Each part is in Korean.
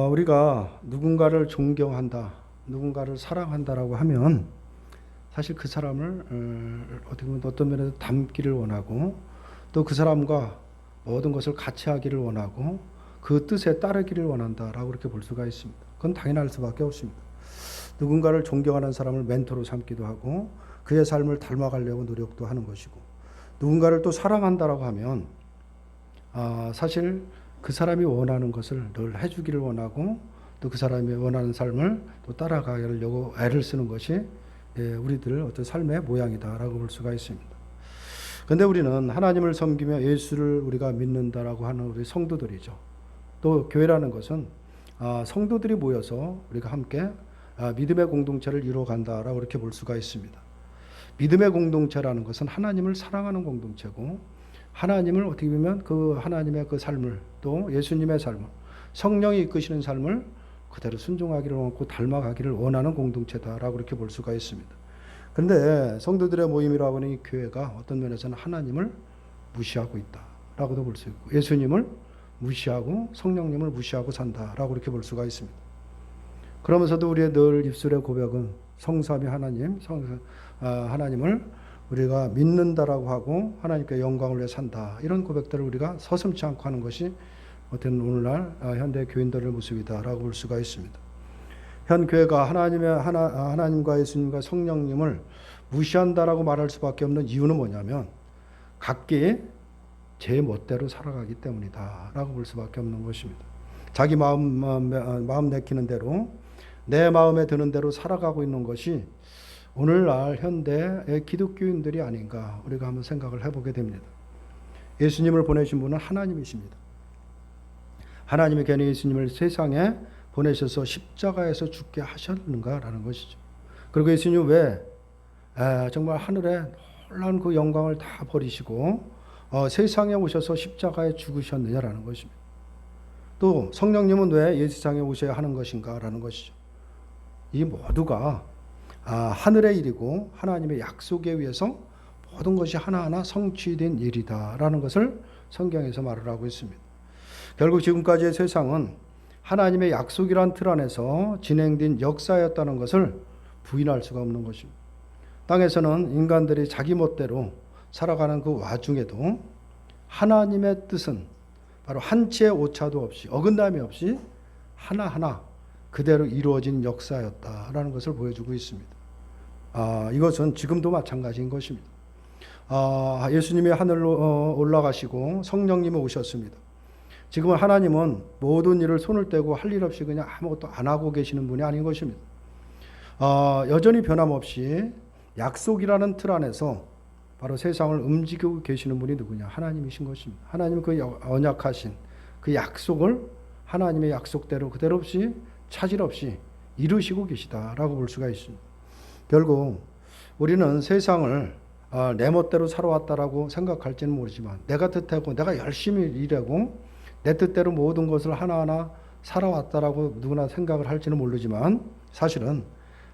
우리가 누군가를 존경한다, 누군가를 사랑한다라고 하면 사실 그 사람을 어떻게 보면 어떤 면에서 닮기를 원하고 또 그 사람과 모든 것을 같이 하기를 원하고 그 뜻에 따르기를 원한다라고 그렇게 볼 수가 있습니다. 그건 당연할 수밖에 없습니다. 누군가를 존경하는 사람을 멘토로 삼기도 하고 그의 삶을 닮아가려고 노력도 하는 것이고 누군가를 또 사랑한다라고 하면 사실 그 사람이 원하는 것을 늘 해주기를 원하고 또 그 사람이 원하는 삶을 또 따라가려고 애를 쓰는 것이 우리들 어떤 삶의 모양이다라고 볼 수가 있습니다. 그런데 우리는 하나님을 섬기며 예수를 우리가 믿는다라고 하는 우리 성도들이죠. 또 교회라는 것은 성도들이 모여서 우리가 함께 믿음의 공동체를 이루어간다라고 이렇게 볼 수가 있습니다. 믿음의 공동체라는 것은 하나님을 사랑하는 공동체고 하나님을 어떻게 보면 그 하나님의 그 삶을 또 예수님의 삶을 성령이 이끄시는 삶을 그대로 순종하기를 원하고 닮아가기를 원하는 공동체다라고 이렇게 볼 수가 있습니다. 그런데 성도들의 모임이라고 하는 이 교회가 어떤 면에서는 하나님을 무시하고 있다라고도 볼 수 있고 예수님을 무시하고 성령님을 무시하고 산다라고 이렇게 볼 수가 있습니다. 그러면서도 우리의 늘 입술의 고백은 성삼위 하나님, 하나님을 우리가 믿는다라고 하고 하나님께 영광을 위해 산다. 이런 고백들을 우리가 서슴지 않고 하는 것이 어떤 오늘날 현대 교인들의 모습이다라고 볼 수가 있습니다. 현 교회가 하나님과 예수님과 성령님을 무시한다라고 말할 수밖에 없는 이유는 뭐냐면 각기 제 멋대로 살아가기 때문이다라고 볼 수밖에 없는 것입니다. 자기 마음 내키는 대로 내 마음에 드는 대로 살아가고 있는 것이 오늘날 현대의 기독교인들이 아닌가 우리가 한번 생각을 해보게 됩니다. 예수님을 보내신 분은 하나님이십니다. 하나님이 괜히 예수님을 세상에 보내셔서 십자가에서 죽게 하셨는가라는 것이죠. 그리고 예수님 왜 정말 하늘에 놀라운 그 영광을 다 버리시고 세상에 오셔서 십자가에 죽으셨느냐라는 것입니다. 또 성령님은 왜 이 세상에 오셔야 하는 것인가라는 것이죠. 이 모두가 하늘의 일이고 하나님의 약속에 의해서 모든 것이 하나하나 성취된 일이다라는 것을 성경에서 말을 하고 있습니다. 결국 지금까지의 세상은 하나님의 약속이란 틀 안에서 진행된 역사였다는 것을 부인할 수가 없는 것입니다. 땅에서는 인간들이 자기 멋대로 살아가는 그 와중에도 하나님의 뜻은 바로 한치의 오차도 없이 어긋남이 없이 하나하나 그대로 이루어진 역사였다라는 것을 보여주고 있습니다. 이것은 지금도 마찬가지인 것입니다. 예수님이 하늘로 올라가시고 성령님이 오셨습니다. 지금은 하나님은 모든 일을 손을 떼고 할 일 없이 그냥 아무것도 안 하고 계시는 분이 아닌 것입니다. 여전히 변함없이 약속이라는 틀 안에서 바로 세상을 움직이고 계시는 분이 누구냐? 하나님이신 것입니다. 하나님 그 언약하신 그 약속을 하나님의 약속대로 그대로 없이 차질 없이 이루시고 계시다라고 볼 수가 있습니다. 결국 우리는 세상을 내 멋대로 살아왔다라고 생각할지는 모르지만 내가 뜻하고 내가 열심히 일하고 내 뜻대로 모든 것을 하나하나 살아왔다라고 누구나 생각을 할지는 모르지만 사실은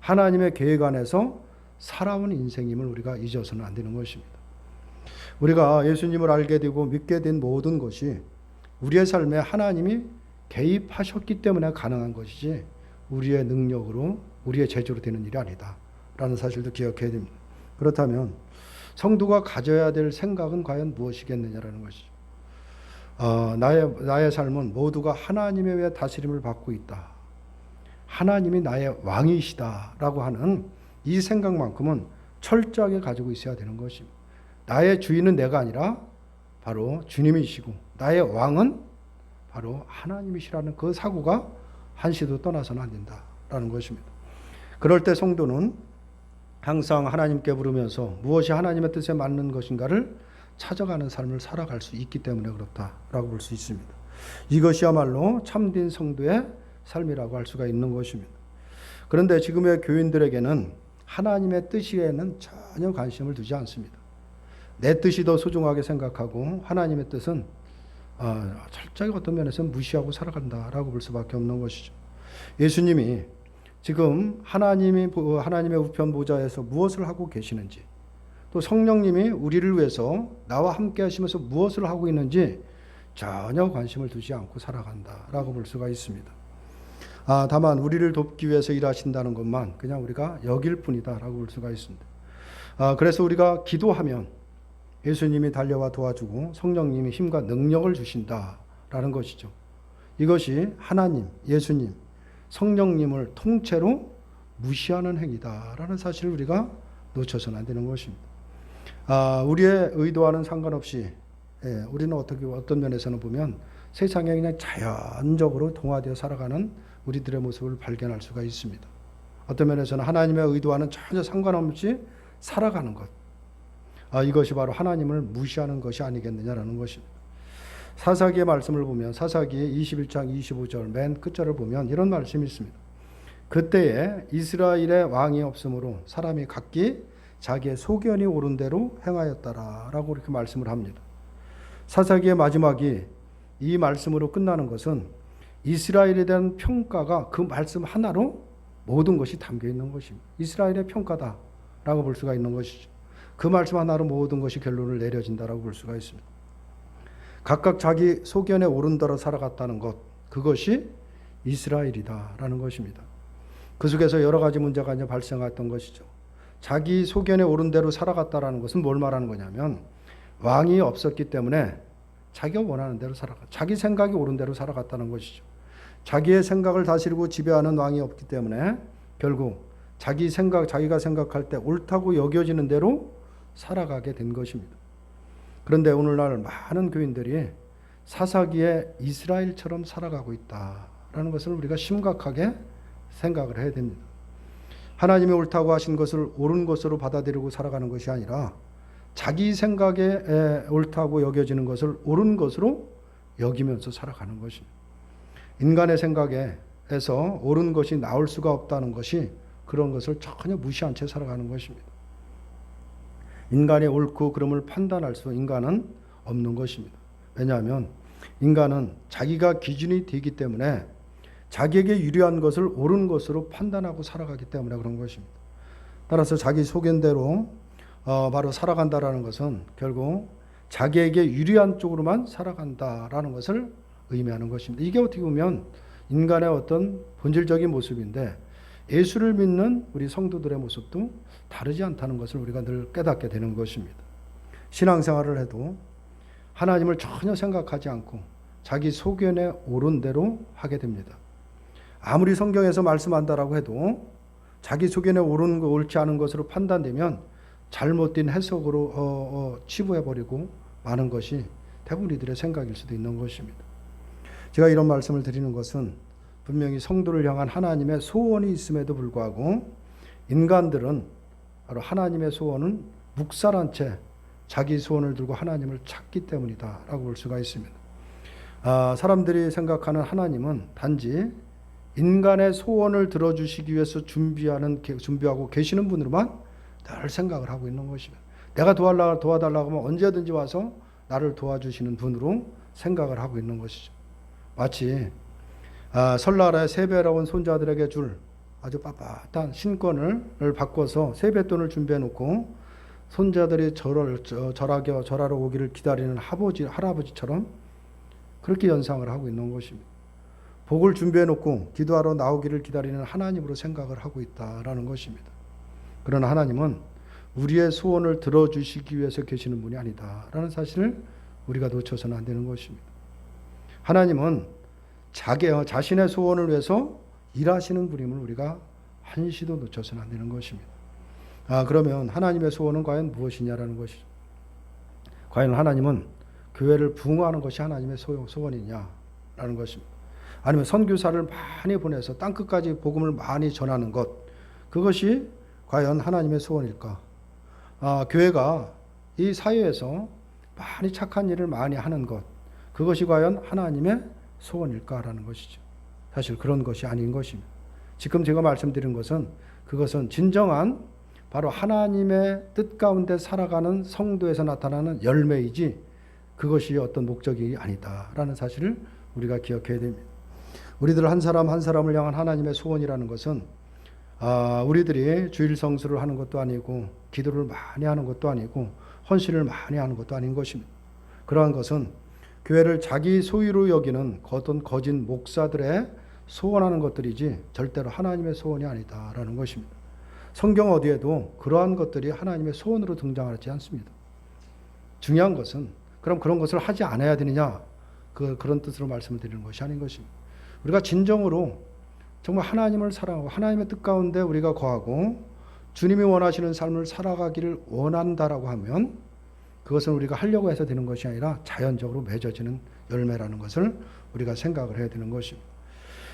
하나님의 계획 안에서 살아온 인생임을 우리가 잊어서는 안 되는 것입니다. 우리가 예수님을 알게 되고 믿게 된 모든 것이 우리의 삶에 하나님이 개입하셨기 때문에 가능한 것이지 우리의 능력으로 우리의 재주로 되는 일이 아니다 라는 사실도 기억해야 됩니다. 그렇다면 성도가 가져야 될 생각은 과연 무엇이겠느냐라는 것이죠. 나의 삶은 모두가 하나님에 의해 다스림을 받고 있다. 하나님이 나의 왕이시다라고 하는 이 생각만큼은 철저하게 가지고 있어야 되는 것입니다. 나의 주인은 내가 아니라 바로 주님이시고 나의 왕은 바로 하나님이시라는 그 사고가 한시도 떠나서는 안 된다라는 것입니다. 그럴 때 성도는 항상 하나님께 부르면서 무엇이 하나님의 뜻에 맞는 것인가를 찾아가는 삶을 살아갈 수 있기 때문에 그렇다라고 볼 수 있습니다. 이것이야말로 참된 성도의 삶이라고 할 수가 있는 것입니다. 그런데 지금의 교인들에게는 하나님의 뜻에는 전혀 관심을 두지 않습니다. 내 뜻이 더 소중하게 생각하고 하나님의 뜻은 철저히 어떤 면에서는 무시하고 살아간다라고 볼 수밖에 없는 것이죠. 예수님이 지금 하나님의 우편 보좌에서 무엇을 하고 계시는지 또 성령님이 우리를 위해서 나와 함께 하시면서 무엇을 하고 있는지 전혀 관심을 두지 않고 살아간다라고 볼 수가 있습니다. 다만 우리를 돕기 위해서 일하신다는 것만 그냥 우리가 여길 뿐이다라고 볼 수가 있습니다. 그래서 우리가 기도하면 예수님이 달려와 도와주고 성령님이 힘과 능력을 주신다라는 것이죠. 이것이 하나님, 예수님, 성령님을 통째로 무시하는 행위다라는 사실을 우리가 놓쳐서는 안 되는 것입니다. 우리의 의도와는 상관없이 우리는 어떤 면에서는 보면 세상에 그냥 자연적으로 동화되어 살아가는 우리들의 모습을 발견할 수가 있습니다. 어떤 면에서는 하나님의 의도와는 전혀 상관없이 살아가는 것. 이것이 바로 하나님을 무시하는 것이 아니겠느냐라는 것입니다. 사사기의 말씀을 보면 사사기 21장 25절 맨 끝절을 보면 이런 말씀이 있습니다. 그때에 이스라엘의 왕이 없으므로 사람이 각기 자기의 소견이 옳은 대로 행하였다라고 이렇게 말씀을 합니다. 사사기의 마지막이 이 말씀으로 끝나는 것은 이스라엘에 대한 평가가 그 말씀 하나로 모든 것이 담겨 있는 것입니다. 이스라엘의 평가다라고 볼 수가 있는 것이죠. 그 말씀 하나로 모든 것이 결론을 내려진다라고 볼 수가 있습니다. 각각 자기 소견에 옳은 대로 살아갔다는 것, 그것이 이스라엘이다라는 것입니다. 그 속에서 여러 가지 문제가 이제 발생했던 것이죠. 자기 소견에 옳은 대로 살아갔다라는 것은 뭘 말하는 거냐면 왕이 없었기 때문에 자기가 원하는 대로 자기 생각이 옳은 대로 살아갔다는 것이죠. 자기의 생각을 다스리고 지배하는 왕이 없기 때문에 결국 자기가 생각할 때 옳다고 여겨지는 대로 살아가게 된 것입니다. 그런데 오늘날 많은 교인들이 사사기에 이스라엘처럼 살아가고 있다라는 것을 우리가 심각하게 생각을 해야 됩니다. 하나님이 옳다고 하신 것을 옳은 것으로 받아들이고 살아가는 것이 아니라 자기 생각에 옳다고 여겨지는 것을 옳은 것으로 여기면서 살아가는 것입니다. 인간의 생각에서 옳은 것이 나올 수가 없다는 것이 그런 것을 전혀 무시한 채 살아가는 것입니다. 인간의 옳고 그름을 판단할 수 인간은 없는 것입니다. 왜냐하면 인간은 자기가 기준이 되기 때문에 자기에게 유리한 것을 옳은 것으로 판단하고 살아가기 때문에 그런 것입니다. 따라서 자기 소견대로 바로 살아간다라는 것은 결국 자기에게 유리한 쪽으로만 살아간다라는 것을 의미하는 것입니다. 이게 어떻게 보면 인간의 어떤 본질적인 모습인데 예수를 믿는 우리 성도들의 모습도 다르지 않다는 것을 우리가 늘 깨닫게 되는 것입니다. 신앙생활을 해도 하나님을 전혀 생각하지 않고 자기 소견에 옳은 대로 하게 됩니다. 아무리 성경에서 말씀한다라고 해도 자기 소견에 옳지 않은 것으로 판단되면 잘못된 해석으로 치부해버리고 마는 것이 대부분 이들의 생각일 수도 있는 것입니다. 제가 이런 말씀을 드리는 것은 분명히 성도를 향한 하나님의 소원이 있음에도 불구하고 인간들은 바로 하나님의 소원은 묵살한 채 자기 소원을 들고 하나님을 찾기 때문이다라고 볼 수가 있습니다. 사람들이 생각하는 하나님은 단지 인간의 소원을 들어주시기 위해서 준비하고 계시는 분으로만 늘 생각을 하고 있는 것입니다. 내가 도와달라고 하면 언제든지 와서 나를 도와주시는 분으로 생각을 하고 있는 것이죠. 마치 설날에 세배하러 온 손자들에게 줄 아주 빳빳한 신권을 바꿔서 세뱃돈을 준비해 놓고 손자들이 절하러 오기를 기다리는 할아버지처럼 그렇게 연상을 하고 있는 것입니다. 복을 준비해 놓고 기도하러 나오기를 기다리는 하나님으로 생각을 하고 있다라는 것입니다. 그러나 하나님은 우리의 소원을 들어주시기 위해서 계시는 분이 아니다라는 사실을 우리가 놓쳐서는 안 되는 것입니다. 하나님은 자신의 소원을 위해서 일하시는 분임을 우리가 한시도 놓쳐서는 안 되는 것입니다. 그러면 하나님의 소원은 과연 무엇이냐라는 것이죠. 과연 하나님은 교회를 부흥하는 것이 하나님의 소원이냐라는 것입니다. 아니면 선교사를 많이 보내서 땅끝까지 복음을 많이 전하는 것, 그것이 과연 하나님의 소원일까? 교회가 이 사회에서 많이 착한 일을 많이 하는 것, 그것이 과연 하나님의 소원일까라는 것이죠. 사실 그런 것이 아닌 것입니다. 지금 제가 말씀드린 것은 그것은 진정한 바로 하나님의 뜻 가운데 살아가는 성도에서 나타나는 열매이지 그것이 어떤 목적이 아니다라는 사실을 우리가 기억해야 됩니다. 우리들 한 사람 한 사람을 향한 하나님의 소원이라는 것은 우리들이 주일 성수를 하는 것도 아니고 기도를 많이 하는 것도 아니고 헌신을 많이 하는 것도 아닌 것입니다. 그러한 것은 교회를 자기 소유로 여기는 어떤 거짓 목사들의 소원하는 것들이지 절대로 하나님의 소원이 아니다라는 것입니다. 성경 어디에도 그러한 것들이 하나님의 소원으로 등장하지 않습니다. 중요한 것은 그럼 그런 것을 하지 않아야 되느냐, 그런 뜻으로 말씀을 드리는 것이 아닌 것입니다. 우리가 진정으로 정말 하나님을 사랑하고 하나님의 뜻 가운데 우리가 거하고 주님이 원하시는 삶을 살아가기를 원한다라고 하면 그것은 우리가 하려고 해서 되는 것이 아니라 자연적으로 맺어지는 열매라는 것을 우리가 생각을 해야 되는 것입니다.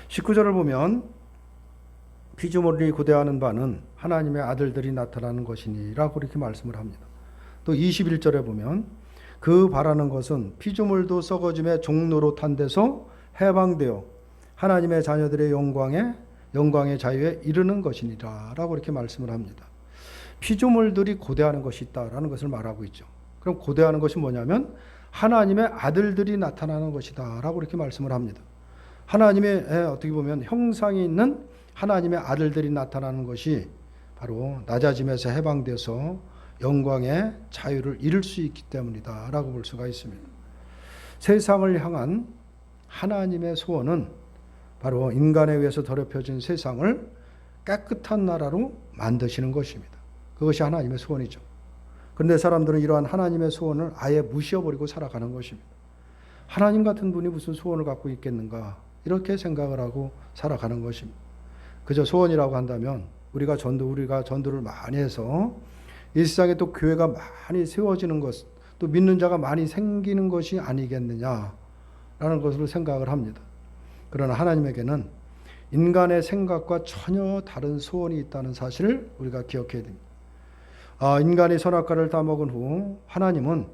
19절을 보면 피조물이 고대하는 바는 하나님의 아들들이 나타나는 것이니라고 이렇게 말씀을 합니다. 또 21절에 보면 그 바라는 것은 피조물도 썩어짐의 종로로 탄 데서 해방되어 하나님의 자녀들의 영광의 자유에 이르는 것이니라 라고 이렇게 말씀을 합니다. 피조물들이 고대하는 것이 있다라는 것을 말하고 있죠. 그럼 고대하는 것이 뭐냐면 하나님의 아들들이 나타나는 것이다 라고 이렇게 말씀을 합니다. 하나님의 어떻게 보면 형상이 있는 하나님의 아들들이 나타나는 것이 바로 낮아짐에서 해방돼서 영광의 자유를 이룰 수 있기 때문이다 라고 볼 수가 있습니다. 세상을 향한 하나님의 소원은 바로 인간에 의해서 더럽혀진 세상을 깨끗한 나라로 만드시는 것입니다. 그것이 하나님의 소원이죠. 그런데 사람들은 이러한 하나님의 소원을 아예 무시해버리고 살아가는 것입니다. 하나님 같은 분이 무슨 소원을 갖고 있겠는가, 이렇게 생각을 하고 살아가는 것입니다. 그저 소원이라고 한다면 우리가 전도를 많이 해서 이 세상에 또 교회가 많이 세워지는 것, 또 믿는 자가 많이 생기는 것이 아니겠느냐라는 것으로 생각을 합니다. 그러나 하나님에게는 인간의 생각과 전혀 다른 소원이 있다는 사실을 우리가 기억해야 됩니다. 인간이 선악과를 다 먹은 후 하나님은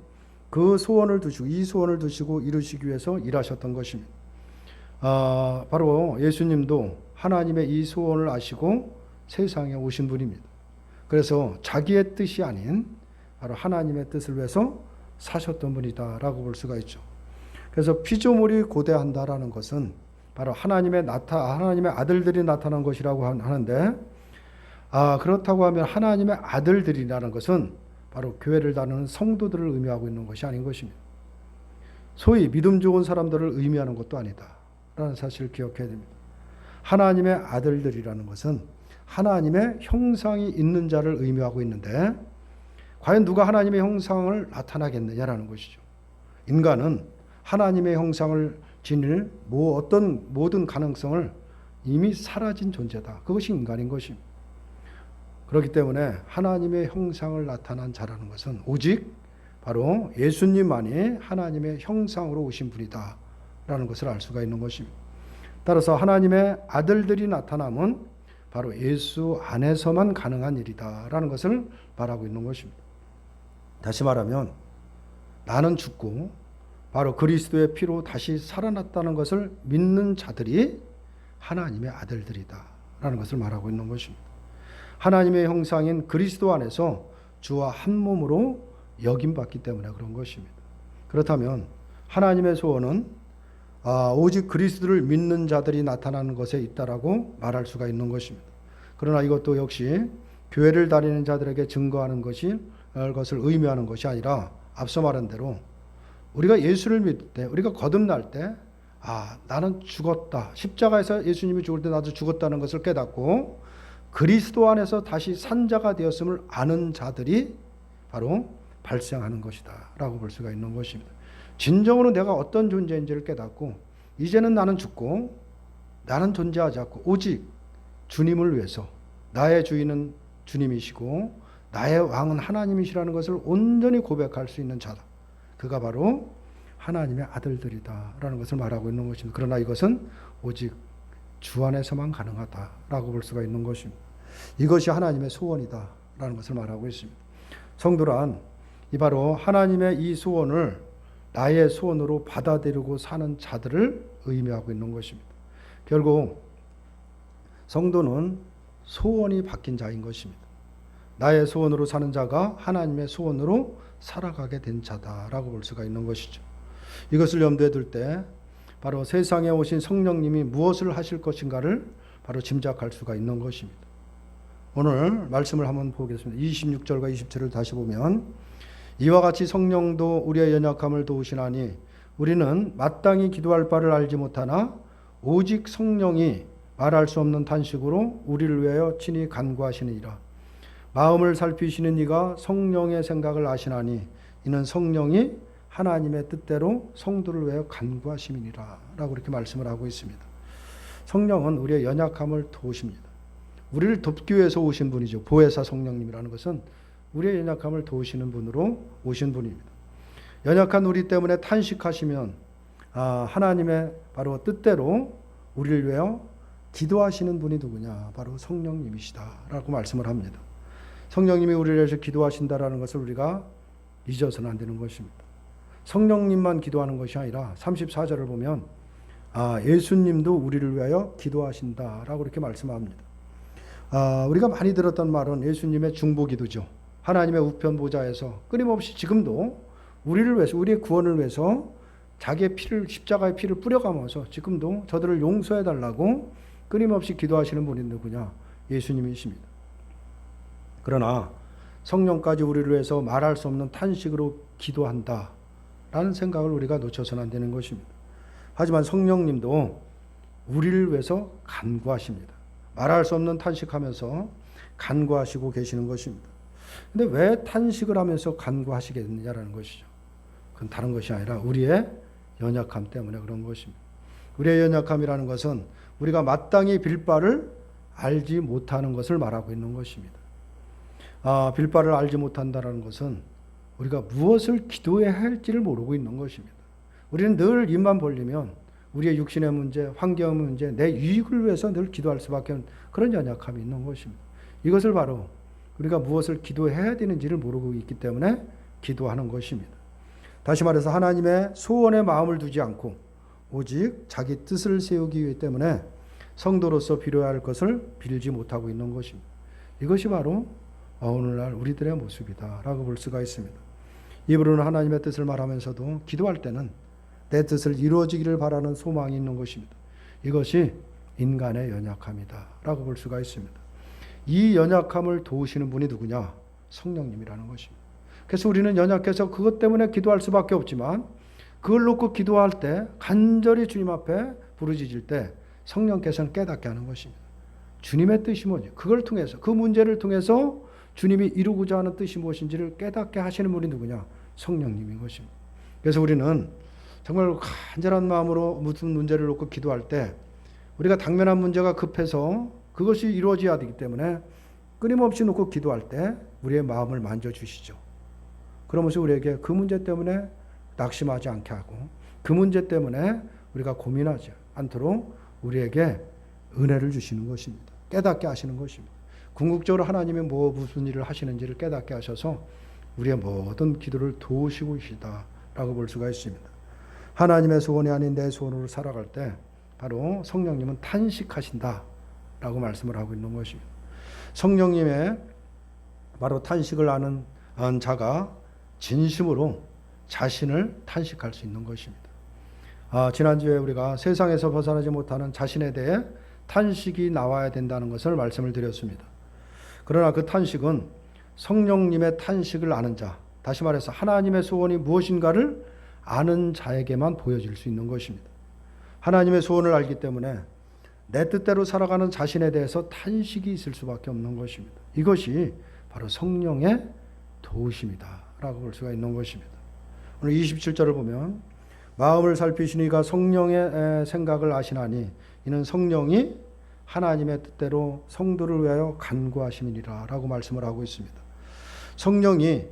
그 소원을 두시고 이 소원을 두시고 이루시기 위해서 일하셨던 것입니다. 바로 예수님도 하나님의 이 소원을 아시고 세상에 오신 분입니다. 그래서 자기의 뜻이 아닌 바로 하나님의 뜻을 위해서 사셨던 분이다라고 볼 수가 있죠. 그래서 피조물이 고대한다라는 것은 바로 하나님의 아들들이 나타난 것이라고 하는데, 그렇다고 하면 하나님의 아들들이라는 것은 바로 교회를 다루는 성도들을 의미하고 있는 것이 아닌 것입니다. 소위 믿음 좋은 사람들을 의미하는 것도 아니다라는 사실을 기억해야 됩니다. 하나님의 아들들이라는 것은 하나님의 형상이 있는 자를 의미하고 있는데, 과연 누가 하나님의 형상을 나타나겠느냐라는 것이죠. 인간은 하나님의 형상을 지닐 어떤 모든 가능성을 이미 사라진 존재다. 그것이 인간인 것입니다. 그렇기 때문에 하나님의 형상을 나타난 자라는 것은 오직 바로 예수님만이 하나님의 형상으로 오신 분이다 라는 것을 알 수가 있는 것입니다. 따라서 하나님의 아들들이 나타남은 바로 예수 안에서만 가능한 일이다 라는 것을 말하고 있는 것입니다. 다시 말하면 나는 죽고 바로 그리스도의 피로 다시 살아났다는 것을 믿는 자들이 하나님의 아들들이다 라는 것을 말하고 있는 것입니다. 하나님의 형상인 그리스도 안에서 주와 한 몸으로 여김받기 때문에 그런 것입니다. 그렇다면 하나님의 소원은 오직 그리스도를 믿는 자들이 나타나는 것에 있다라고 말할 수가 있는 것입니다. 그러나 이것도 역시 교회를 다니는 자들에게 증거하는 것을 의미하는 것이 아니라 앞서 말한 대로 우리가 예수를 믿을 때, 우리가 거듭날 때, 나는 죽었다. 십자가에서 예수님이 죽을 때 나도 죽었다는 것을 깨닫고 그리스도 안에서 다시 산 자가 되었음을 아는 자들이 바로 발생하는 것이다 라고 볼 수가 있는 것입니다. 진정으로 내가 어떤 존재인지를 깨닫고 이제는 나는 죽고 나는 존재하지 않고 오직 주님을 위해서, 나의 주인은 주님이시고 나의 왕은 하나님이시라는 것을 온전히 고백할 수 있는 자다. 그가 바로 하나님의 아들들이다 라는 것을 말하고 있는 것입니다. 그러나 이것은 오직 주 안에서만 가능하다라고 볼 수가 있는 것입니다. 이것이 하나님의 소원이다 라는 것을 말하고 있습니다. 성도란 이 바로 하나님의 이 소원을 나의 소원으로 받아들이고 사는 자들을 의미하고 있는 것입니다. 결국 성도는 소원이 바뀐 자인 것입니다. 나의 소원으로 사는 자가 하나님의 소원으로 살아가게 된 자다라고 볼 수가 있는 것이죠. 이것을 염두에 둘 때 바로 세상에 오신 성령님이 무엇을 하실 것인가를 바로 짐작할 수가 있는 것입니다. 오늘 말씀을 한번 보겠습니다. 26절과 27절을 다시 보면 이와 같이 성령도 우리의 연약함을 도우시나니 우리는 마땅히 기도할 바를 알지 못하나 오직 성령이 말할 수 없는 탄식으로 우리를 위하여 친히 간구하시느니라. 마음을 살피시는 이가 성령의 생각을 아시나니 이는 성령이 하나님의 뜻대로 성도를 위하여 간구하심이니라 라고 이렇게 말씀을 하고 있습니다. 성령은 우리의 연약함을 도우십니다. 우리를 돕기 위해서 오신 분이죠. 보혜사 성령님이라는 것은 우리의 연약함을 도우시는 분으로 오신 분입니다. 연약한 우리 때문에 탄식하시면 하나님의 바로 뜻대로 우리를 위하여 기도하시는 분이 누구냐? 바로 성령님이시다라고 말씀을 합니다. 성령님이 우리를 위해서 기도하신다라는 것을 우리가 잊어서는 안 되는 것입니다. 성령님만 기도하는 것이 아니라 34절을 보면 예수님도 우리를 위하여 기도하신다라고 이렇게 말씀합니다. 우리가 많이 들었던 말은 예수님의 중보기도죠. 하나님의 우편 보좌에서 끊임없이 지금도 우리를 위해서, 우리의 구원을 위해서 자기의 피를, 십자가의 피를 뿌려가면서 지금도 저들을 용서해 달라고 끊임없이 기도하시는 분이 누구냐? 예수님이십니다. 그러나 성령까지 우리를 위해서 말할 수 없는 탄식으로 기도한다 라는 생각을 우리가 놓쳐서는 안 되는 것입니다. 하지만 성령님도 우리를 위해서 간구하십니다. 말할 수 없는 탄식하면서 간구하시고 계시는 것입니다. 근데 왜 탄식을 하면서 간구하시겠느냐라는 것이죠. 그건 다른 것이 아니라 우리의 연약함 때문에 그런 것입니다. 우리의 연약함이라는 것은 우리가 마땅히 빌 바를 알지 못하는 것을 말하고 있는 것입니다. 빌 바를 알지 못한다는 것은 우리가 무엇을 기도해야 할지를 모르고 있는 것입니다. 우리는 늘 입만 벌리면 우리의 육신의 문제, 환경의 문제, 내 유익을 위해서 늘 기도할 수밖에 없는 그런 연약함이 있는 것입니다. 이것을 바로 우리가 무엇을 기도해야 되는지를 모르고 있기 때문에 기도하는 것입니다. 다시 말해서 하나님의 소원에 마음을 두지 않고 오직 자기 뜻을 세우기 위해 때문에 성도로서 빌어야 할 것을 빌지 못하고 있는 것입니다. 이것이 바로 오늘날 우리들의 모습이다라고 볼 수가 있습니다. 입으로는 하나님의 뜻을 말하면서도 기도할 때는 내 뜻을 이루어지기를 바라는 소망이 있는 것입니다. 이것이 인간의 연약함이다라고 볼 수가 있습니다. 이 연약함을 도우시는 분이 누구냐? 성령님이라는 것입니다. 그래서 우리는 연약해서 그것 때문에 기도할 수밖에 없지만 그걸 놓고 기도할 때 간절히 주님 앞에 부르짖을 때 성령께서는 깨닫게 하는 것입니다. 주님의 뜻이 뭐지? 그걸 통해서 그 문제를 통해서 주님이 이루고자 하는 뜻이 무엇인지를 깨닫게 하시는 분이 누구냐? 성령님인 것입니다. 그래서 우리는 정말 간절한 마음으로 무슨 문제를 놓고 기도할 때 우리가 당면한 문제가 급해서 그것이 이루어져야 되기 때문에 끊임없이 놓고 기도할 때 우리의 마음을 만져주시죠. 그러면서 우리에게 그 문제 때문에 낙심하지 않게 하고 그 문제 때문에 우리가 고민하지 않도록 우리에게 은혜를 주시는 것입니다. 깨닫게 하시는 것입니다. 궁극적으로 하나님이 무슨 일을 하시는지를 깨닫게 하셔서 우리의 모든 기도를 도우시고 계시다라고 볼 수가 있습니다. 하나님의 소원이 아닌 내 소원으로 살아갈 때 바로 성령님은 탄식하신다라고 말씀을 하고 있는 것입니다. 성령님의 바로 탄식을 아는 자가 진심으로 자신을 탄식할 수 있는 것입니다. 지난주에 우리가 세상에서 벗어나지 못하는 자신에 대해 탄식이 나와야 된다는 것을 말씀을 드렸습니다. 그러나 그 탄식은 성령님의 탄식을 아는 자, 다시 말해서 하나님의 소원이 무엇인가를 아는 자에게만 보여질 수 있는 것입니다. 하나님의 소원을 알기 때문에 내 뜻대로 살아가는 자신에 대해서 탄식이 있을 수밖에 없는 것입니다. 이것이 바로 성령의 도우심이다라고 볼 수가 있는 것입니다. 오늘 27절을 보면 마음을 살피시니가 성령의 생각을 아시나니 이는 성령이 하나님의 뜻대로 성도를 위하여 간구하심이니라 라고 말씀을 하고 있습니다. 성령이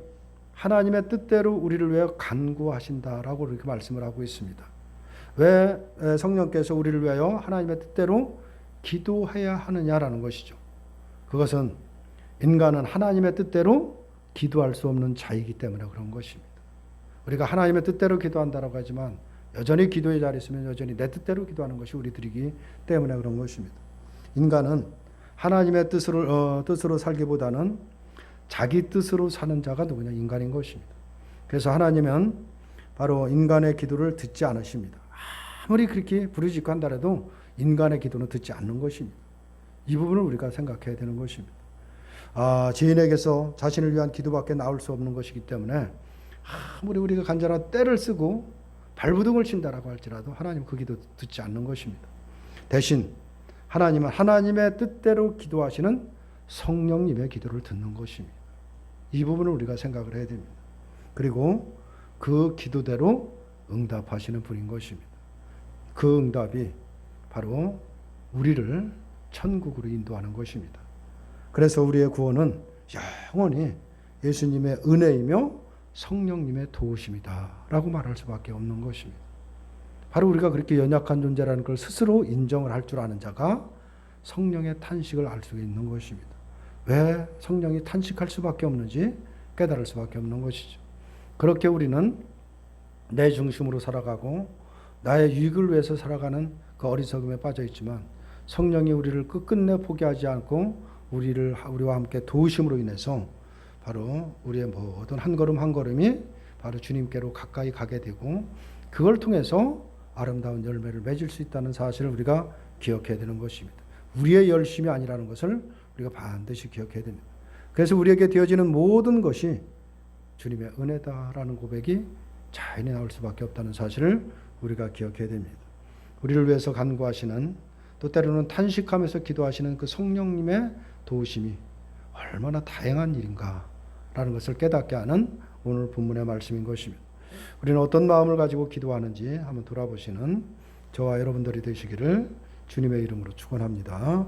하나님의 뜻대로 우리를 위하여 간구하신다라고 이렇게 말씀을 하고 있습니다. 왜 성령께서 우리를 위하여 하나님의 뜻대로 기도해야 하느냐라는 것이죠. 그것은 인간은 하나님의 뜻대로 기도할 수 없는 자이기 때문에 그런 것입니다. 우리가 하나님의 뜻대로 기도한다라고 하지만 여전히 기도의 자리에 있으면 여전히 내 뜻대로 기도하는 것이 우리들이기 때문에 그런 것입니다. 인간은 하나님의 뜻으로 살기보다는 자기 뜻으로 사는 자가 누구냐? 인간인 것입니다. 그래서 하나님은 바로 인간의 기도를 듣지 않으십니다. 아무리 그렇게 부르짖고 한다라도 인간의 기도는 듣지 않는 것입니다. 이 부분을 우리가 생각해야 되는 것입니다. 지인에게서 자신을 위한 기도밖에 나올 수 없는 것이기 때문에 아무리 우리가 간절한 때를 쓰고 발부둥을 친다라고 할지라도 하나님 그 기도 듣지 않는 것입니다. 대신 하나님은 하나님의 뜻대로 기도하시는 성령님의 기도를 듣는 것입니다. 이 부분을 우리가 생각을 해야 됩니다. 그리고 그 기도대로 응답하시는 분인 것입니다. 그 응답이 바로 우리를 천국으로 인도하는 것입니다. 그래서 우리의 구원은 영원히 예수님의 은혜이며 성령님의 도우심이다 라고 말할 수밖에 없는 것입니다. 바로 우리가 그렇게 연약한 존재라는 걸 스스로 인정을 할 줄 아는 자가 성령의 탄식을 알 수 있는 것입니다. 왜 성령이 탄식할 수밖에 없는지 깨달을 수밖에 없는 것이죠. 그렇게 우리는 내 중심으로 살아가고 나의 유익을 위해서 살아가는 그 어리석음에 빠져 있지만 성령이 우리를 끝끝내 포기하지 않고 우리와 함께 도우심으로 인해서 바로 우리의 모든 한 걸음 한 걸음이 바로 주님께로 가까이 가게 되고 그걸 통해서 아름다운 열매를 맺을 수 있다는 사실을 우리가 기억해야 되는 것입니다. 우리의 열심이 아니라는 것을 우리가 반드시 기억해야 됩니다. 그래서 우리에게 되어지는 모든 것이 주님의 은혜다라는 고백이 자연히 나올 수밖에 없다는 사실을 우리가 기억해야 됩니다. 우리를 위해서 간구하시는 또 때로는 탄식하면서 기도하시는 그 성령님의 도우심이 얼마나 다양한 일인가라는 것을 깨닫게 하는 오늘 본문의 말씀인 것입니다. 우리는 어떤 마음을 가지고 기도하는지 한번 돌아보시는 저와 여러분들이 되시기를 주님의 이름으로 축원합니다.